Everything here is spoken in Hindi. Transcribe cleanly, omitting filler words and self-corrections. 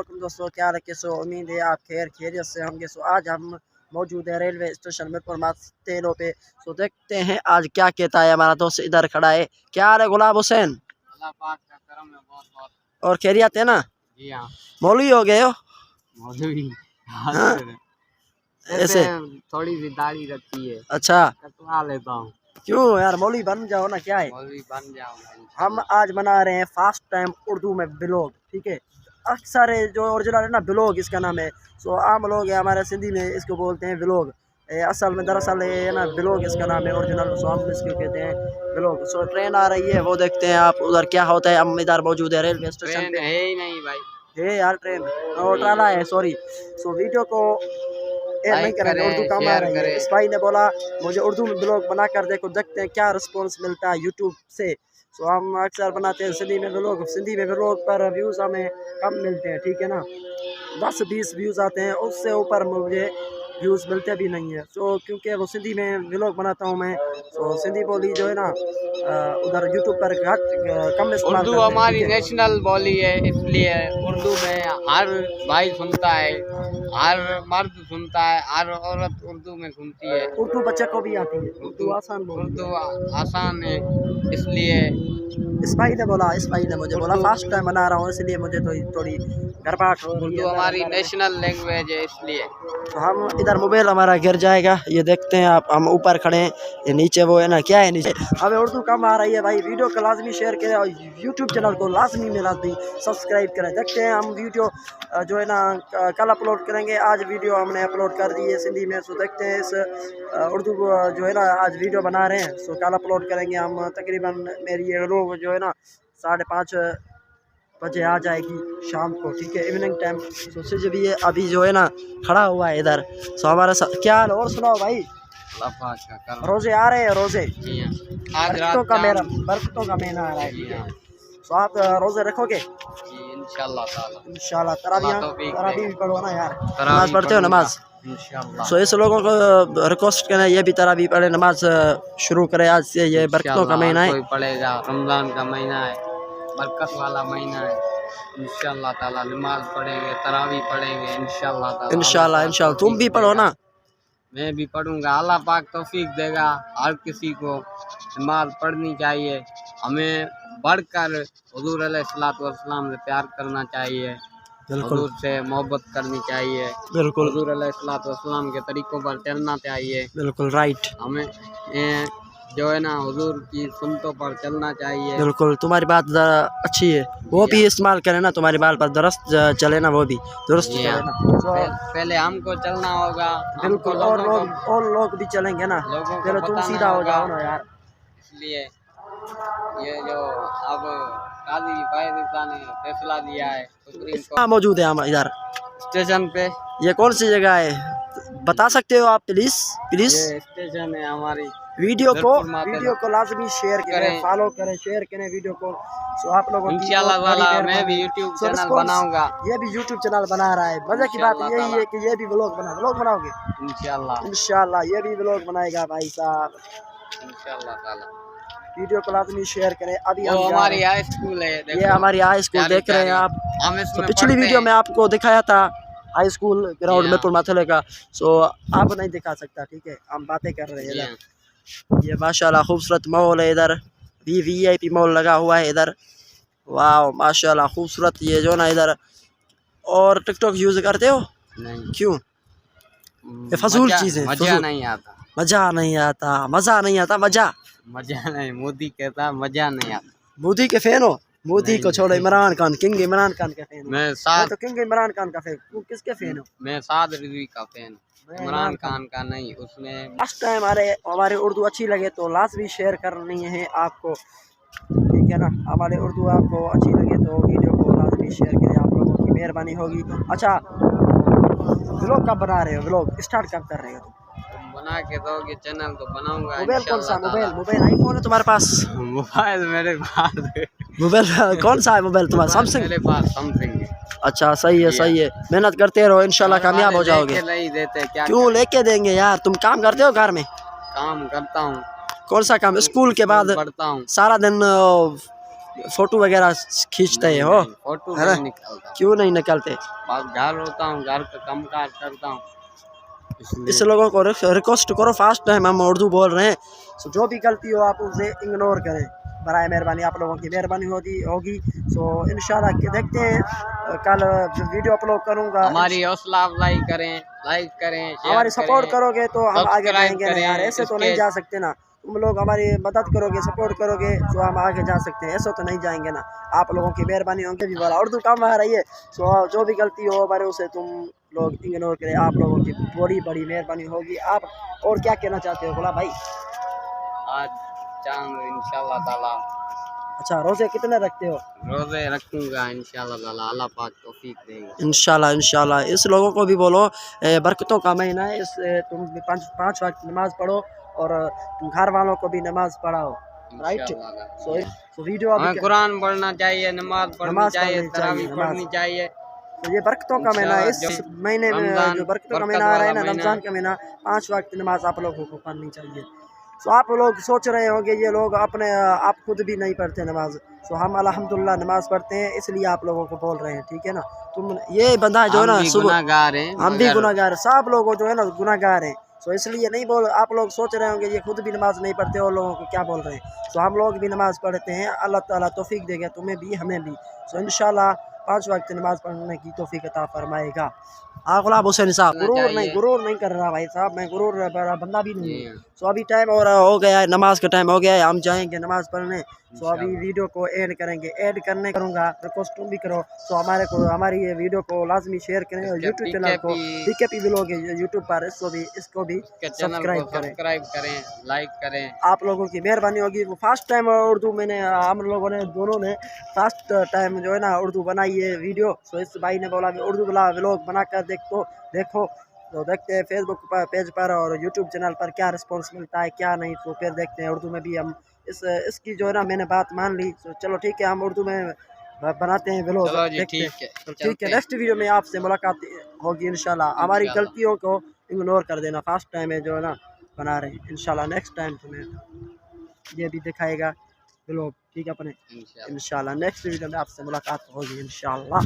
वालेकुम दोस्तों, क्या हाल है? कैसे हो? उम्मीद है आप खैरियत से होंगे। आज हम मौजूद है रेलवे स्टेशन मीरपुर तेलों पे। देखते हैं आज क्या कहता है हमारा दोस्त इधर खड़ा है। क्या हाल है गुलाब हुसैन? अल्लाह पाक का करम है बहुत बहुत। और खैरियत है ना? जी हाँ। मौलवी हो गए हो? मौलवी हाँ? ऐसे थोड़ी सी दाढ़ी रखी है, अच्छा कटवा लेता हूँ। क्यों यार, मौलवी बन जाओ ना, क्या है। मौलवी बन जाऊंगा। हम आज बना रहे हैं फर्स्ट टाइम उर्दू में ब्लॉग, ठीक है। अक्सर जो ओरिजिनल है ना ब्लॉग इसका नाम है। सो आम लोग है हमारे सिंधी में इसको बोलते हैं ब्लॉग। असल में दरअसल ये है ना ब्लॉग इसका नाम है ओरिजिनल। सो हम इसको कहते हैं ब्लॉग। सो ट्रेन आ रही है, वो देखते हैं आप उधर क्या होता है। हम इधर मौजूद है रेलवे स्टेशन पे। है ही नहीं भाई, है यार ट्रेन और ट्राला है, सॉरी। सो वीडियो को नहीं करेंगे, उर्दू कम आ रही है। इस भाई ने बोला मुझे उर्दू में ब्लॉग बना कर देखो, देखते हैं क्या रिस्पॉन्स मिलता है यूट्यूब से। सो हम अक्सर बनाते हैं सिंधी में ब्लॉग। सिंधी में ब्लॉग पर व्यूज़ हमें कम मिलते हैं, ठीक है ना। 10-20 व्यूज़ आते हैं, उससे ऊपर मुझे व्यूज़ मिलते भी नहीं है। सो क्योंकि वो सिंधी में व्लॉग बनाता हूँ मैं। सो सिंधी बोली जो है ना उधर यूट्यूब पर कम इस्तेमाल उर्दू करते हैं, हमारी ठीक है? नेशनल बोली है, इसलिए उर्दू में हर भाई सुनता है, हर मर्द सुनता है, हर औरत उर्दू में सुनती है। उर्दू बच्चे को भी आती है, उर्दू आसान बोली है। उर्दू आसान है, इसलिए इस भाई ने बोला, इस भाई ने मुझे बोला फर्स्ट टाइम बना रहा हूँ, इसलिए मुझे तो थोड़ी घबराहट हो रही है। उर्दू हमारी नेशनल लैंग्वेज है, इसलिए तो हम इधर मोबाइल हमारा गिर जाएगा, ये देखते हैं आप। हम ऊपर खड़े हैं, ये नीचे वो है ना, क्या है नीचे। हमें उर्दू कम आ रही है भाई। वीडियो को लाजमी शेयर करें और यूट्यूब चैनल को लाजमी में लाजमी सब्सक्राइब करें। देखते हैं हम वीडियो जो है ना कल अपलोड करेंगे। आज वीडियो हमने अपलोड कर दी है सिंधी में। सो देखते हैं इस उर्दू जो है ना आज वीडियो बना रहे हैं। सो कल अपलोड करेंगे हम। तकरीबन मेरी ये लोग जो है ना 5:30 बजे आ जाएगी शाम को, ठीक है, इवनिंग टाइम। तो जब ये अभी जो है ना खड़ा हुआ है इधर। सो हमारे साथ क्या हाल? और सुनाओ भाई। रोजे आ रहे हैं, रोजे बरकतों का मेरा बरकतों का महीना आ रहा है। सो आप रोजे रखोगे इंशाल्लाह? तरावी भी पढ़ो ना यार, नमाज पढ़ते हो नमाज? सो इस लोगों को रिक्वेस्ट करें ये भी तरावी पढ़े, नमाज शुरू करें आज से। ये बरकतों का महीना है, पड़ेगा, रमजान का महीना है, बरकत वाला महीना है। इंशाल्लाह ताला नमाज पढ़ेंगे, तरावी पढ़ेंगे इंशाल्लाह ताला। इंशाल्लाह तुम भी पढ़ो ना। मैं भी पढ़ूंगा, अल्लाह पाक तौफीक देगा। हर किसी को नमाज पढ़नी चाहिए। हमें बढ़कर हुजूर अलैहिस्सलातु वस्सलाम से प्यार करना चाहिए, हुजूर से मोहब्बत करनी चाहिए, बिल्कुल हुजूर अलैहिस्सलातु वस्सलाम के तरीकों पर चलना चाहिए। बिल्कुल राइट। हमें जो है ना हुजूर की सुन्नतों पर चलना चाहिए। बिल्कुल तुम्हारी बात अच्छी है, वो भी इस्तेमाल करें ना, तुम्हारी बात पर दुरुस्त चले ना, वो भी दुरुस्त चले ना। पहले हमको चलना होगा, बिल्कुल, और लोग भी चलेंगे ना। पहले तुम सीधा हो जाओ ना यार। इसलिए ये जो अब काजी फायदा ने फैसला दिया है सुप्रीम कोर्ट। मौजूद है हम इधर स्टेशन पे। ये कौन सी जगह है बता सकते हो आप प्लीज? ये स्टेशन है हमारी। वीडियो को लाजमी शेयर करें, फॉलो करें, शेयर करें वीडियो को। सो आप लोगों की इंशाल्लाह मैं भी यूट्यूब चैनल बनाऊंगा। ये भी यूट्यूब चैनल बना रहा है। मजे की बात यही है कि ये भी व्लॉग बनाओगे इंशाल्लाह। ये भी व्लॉग बनाएगा भाई साहब इंशाल्लाह ताला। वीडियो को लाजमी शेयर करें। अभी हम हमारी हाई स्कूल है, ये हमारी हाई स्कूल देख रहे हैं आप। तो पिछली वीडियो में आपको दिखाया था हाई स्कूल ग्राउंड मीरपुर माथुले का। सो आप नहीं दिखा सकता, ठीक है, हम बातें कर रहे हैं इधर। ये माशाल्लाह खूबसूरत मॉल है इधर, VIP मॉल लगा हुआ है इधर। वाह माशाल्लाह खूबसूरत ये जो ना इधर। और टिकटॉक यूज़ करते हो? नहीं। क्यों? ये फजूल चीज़ है। मजा नहीं आता, मज़ा नहीं आता, मज़ा नहीं। मोदी कहता मजा नहीं आता। मोदी के फैन हो? मोदी को छोड़ो, इमरान खान, किंग इमरान खान का फैन। मैं तो किंग इमरान खान का फैन। तू किसके फैन हो? मैं साद रिजवी का फैन, इमरान खान का नहीं। उसने फर्स्ट टाइम हमारे उर्दू अच्छी लगे तो लाजमी शेयर करनी है आपको, ठीक है ना। हमारे उर्दू आपको अच्छी लगे तो वीडियो को लाजमी शेयर करें, आप लोगों की मेहरबानी होगी। अच्छा व्लॉग कब बना रहे हो? व्लॉग स्टार्ट कब कर रहे हो? बना के दोगे चैनल तो बनाऊंगा। मोबाइल कौन सा? मोबाइल आईफोन है तुम्हारे पास? मोबाइल मेरे पास है। मोबाइल कौन सा है मोबाइल तुम्हारा? सैमसंग? मेरे पास सैमसंग है। अच्छा सही है। मेहनत करते रहो, इंशाल्लाह कामयाब हो जाओगे। नहीं देते क्या? क्यों लेके देंगे यार। तुम काम करते हो घर में? काम करता हूँ। कौन सा काम? स्कूल के बाद पढ़ता हूँ सारा दिन फोटो वगैरह खींचते हो? फोटो है ना? नहीं निकालता, क्यों नहीं निकलते? बस घर होता हूँ, घर का काम काज करता हूँ इस इसलिए। लोगों को रिक्वेस्ट करो, फास्ट टाइम हम उर्दू बोल रहे हैं, सो जो भी गलती हो आप उसे इग्नोर करें, बराए मेहरबानी, आप लोगों की मेहरबानी होगी। सो इंशाल्लाह कि देखते हैं कल वीडियो अपलोड करूँगा। हमारी हौसला अफजाई करें, लाइक करें, शेयर हमारी सपोर्ट करें, करोगे तो हम आगे सब्सक्राइब बढ़ेंगे ना यार, करें। ऐसे तो नहीं इसके जा सकते ना। तुम लोग हमारी मदद करोगे, सपोर्ट करोगे तो हम आगे जा सकते हैं, ऐसे तो नहीं जाएंगे ना। आप लोगों की मेहरबानी होगी भी वाला उर्दू काम आ रही है। सो जो भी गलती हो हमारे उसे तुम लोग इग्नोर करें, आप लोगों की बड़ी बड़ी मेहरबानी होगी। आप और क्या कहना चाहते हो गुलाम भाई? आज चांद इंशाल्लाह ताला अच्छा, रोजे कितने रखते हो? रोजे रखूंगा इंशाल्लाह ताला, अल्लाह पाक तौफीक देगा। इंशाल्लाह इंशाल्लाह। इस लोगों को भी बोलो बरकतों का महीना है, इस तुम भी पाँच वक्त नमाज पढ़ो और तुम घर वालों को भी नमाज पढ़ाओ, राइट? इंशाल्लाह सो वीडियो हमें अभी कुरान पढ़ना चाहिए, नमाज पढ़नी चाहिए, तरावी नमाज। पढ़नी चाहिए। तो ये बरकतों का महीना है, इंशाल्लाह इस महीने में रमजान जो बरकतों का बरकत महीना आ रहा है वाला ना, महीना रमज़ान का महीना, 5 वक्त नमाज आप लोगों को पढ़नी चाहिए। सो आप लोग सोच रहे होंगे ये लोग अपने आप खुद भी नहीं पढ़ते नमाज, सो हम अल्हम्दुलिल्लाह नमाज पढ़ते हैं, इसलिए आप लोगों को बोल रहे हैं, ठीक है ना। तुम ये बंदा जो है ना, हम भी सुबह गुनाहगार हैं, हम भी मगर गुनाहगार, सब लोग जो है ना गुनाहगार हैं। सो इसलिए नहीं बोल, आप लोग सोच रहे होंगे ये खुद भी नमाज नहीं पढ़ते और लोगों को क्या बोल रहे हैं। सो हम लोग भी नमाज पढ़ते हैं, अल्लाह ताला तौफीक देगा तुम्हें भी हमें भी। सो इंशाल्लाह 5 वक्त नमाज पढ़ने की तौफीक अता फरमाएगा। गुलाब हुसैन साहब, गुरूर नहीं कर रहा भाई साहब, मैं गुरूर वाला बंदा भी नहीं हूँ। सो अभी टाइम हो गया है, नमाज का टाइम हो गया है, हम जाएंगे नमाज पढ़ने। सो अभी वीडियो को ऐड करेंगे, ऐड करने करूँगा, रिक्वेस्ट तुम भी करो। सो हमारी ये वीडियो को लाजमी शेयर करें और यूट्यूब चैनल को PKP व्लॉग यूट्यूब पर इसको भी सब्सक्राइब करें, लाइक करें। आप लोगों की मेहरबानी होगी। वो फर्स्ट टाइम उर्दू मैंने, हम लोगों ने दोनों ने फर्स्ट टाइम जो है ना उर्दू बनाई है वीडियो। सो इस भाई ने बोला उर्दू वाला व्लॉग बना कर देखो तो देखते हैं फेसबुक पर पेज पर और यूट्यूब चैनल पर क्या रिस्पॉन्स मिलता है क्या नहीं। तो फिर देखते हैं उर्दू में भी हम इसकी जो है ना मैंने बात मान ली। तो चलो ठीक है, हम उर्दू में बनाते हैं व्लॉग, देखते हैं। तो ठीक है, नेक्स्ट वीडियो में आपसे मुलाकात होगी इंशाल्लाह। हमारी गलतियों को इग्नोर कर देना, फर्स्ट टाइम है जो है ना बना रहे हैं। इंशाल्लाह नेक्स्ट टाइम तुम्हें ये भी दिखाएगा व्लॉग, ठीक है अपने। इंशाल्लाह नेक्स्ट वीडियो में आपसे मुलाकात होगी इंशाल्लाह।